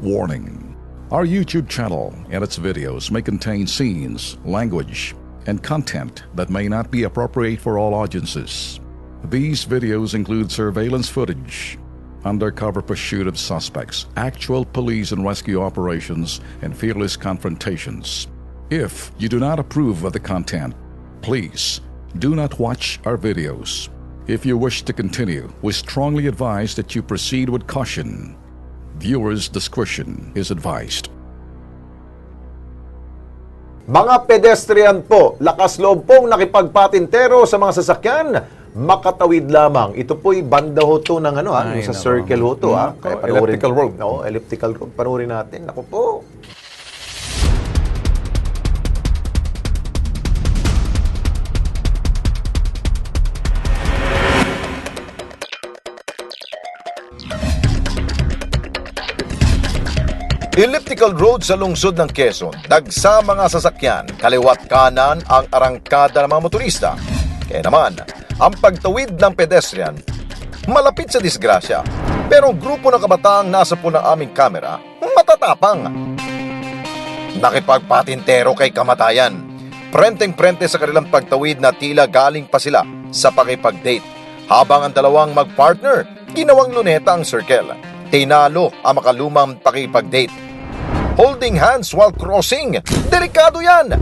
Warning: our YouTube channel and its videos may contain scenes, language, and content that may not be appropriate for all audiences. These videos include surveillance footage, undercover pursuit of suspects, actual police and rescue operations, and fearless confrontations. If you do not approve of the content, please do not watch our videos. If you wish to continue, we strongly advise that you proceed with caution. Viewers' discretion is advised. Mga pedestrian po, lakas loob pong nakipagpatintero sa mga sasakyan, makatawid lamang. Ito po'y banda ho to ng yung sa circle ho to. Elliptical road. Oo, elliptical road. Panoorin natin. Ako po. Elliptical road sa lungsod ng Quezon. Dagsa mga sasakyan, kaliwat kanan ang arangkada ng mga motorista. Kaya naman, ang pagtawid ng pedestrian, malapit sa disgrasya. Pero ang grupo ng kabataang nasa po ng aming kamera, matatapang. Nakipagpatintero kay kamatayan. Prenteng-prente sa kanilang pagtawid na tila galing pa sila sa pakipag-date. Habang ang dalawang magpartner, ginawang luneta ang circle. Tinalo ang makalumang pakipag-date. Holding hands while crossing. Delikado yan!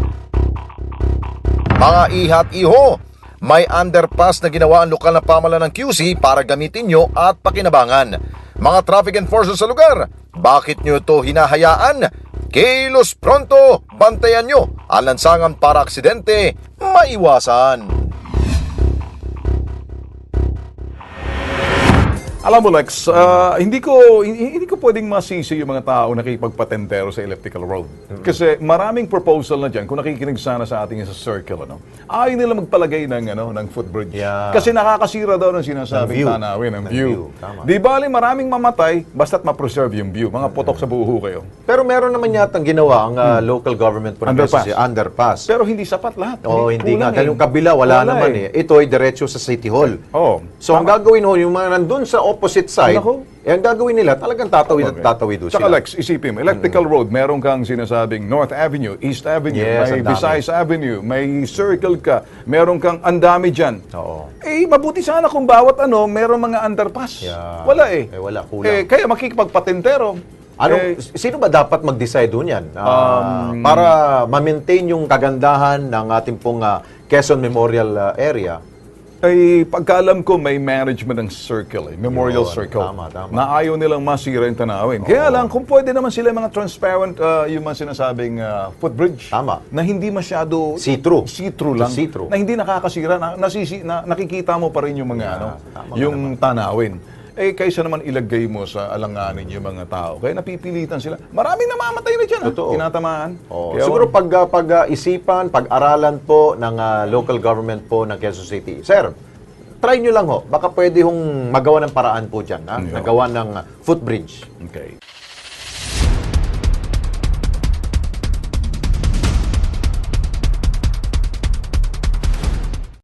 Mga ihat iho, may underpass na ginawa ang lokal na pamahalaan ng QC para gamitin nyo at pakinabangan. Mga traffic enforcers sa lugar, bakit nyo ito hinahayaan? Kilos pronto, bantayan nyo ang lansangan para aksidente maiwasan. Alam mo, Lex, hindi ko pwedeng masisi yung mga tao na nakipagpatentero sa elliptical road. Kasi maraming proposal na dyan, kung nakikinig sana sa ating sa circle, ayaw nila magpalagay ng footbridge. Yeah. Kasi nakakasira daw ng sinasabing tanawin, ng view. Di bali, maraming mamatay, basta't ma-preserve yung view. Mga putok sa buho kayo. Pero meron naman yatang ginawa ang local government po ng underpass. Pero hindi sapat lahat. Oo, hindi nga. Dahil yung kabila, wala naman eh. Ito ay diretso sa City Hall. Oh, So, ang gagawin ho, yung mga nandun sa opposite side, ang gagawin nila, talagang tatawid at tatawid ho Tsaka sila. Lex, isipin mo, elliptical road, meron kang sinasabing North Avenue, East Avenue, Yes, may ang dami. Visayas Avenue, may circle ka, meron kang andami dyan. Oo. Mabuti sana kung bawat meron mga underpass. Yeah. Wala eh. Wala, kulang. Kaya makikipagpatentero. Sino ba dapat mag-decide doon yan? Para ma-maintain yung kagandahan ng ating pong Quezon Memorial area. Pagkaalam ko, may management ng circle, Memorial Yun, Circle, tama. na ayaw nilang masira yung tanawin. Kaya lang, kung pwede naman sila mga transparent, yung mga sinasabing footbridge, Tama. na hindi masyado See-through. see-through lang, See-through. na hindi nakakasira, nakikita mo pa rin yung mga tama yung tanawin. Kaysa naman ilagay mo sa alanganin yung mga tao. Kaya napipilitan sila. Maraming namamatay na dyan. Totoo. Tinatamaan. Kaya, Siguro pag-isipan, pag-aralan po ng local government po ng Quezon City. Sir, try nyo lang ho. Baka pwede hong magawa ng paraan po dyan. Nagawa ng footbridge. Okay.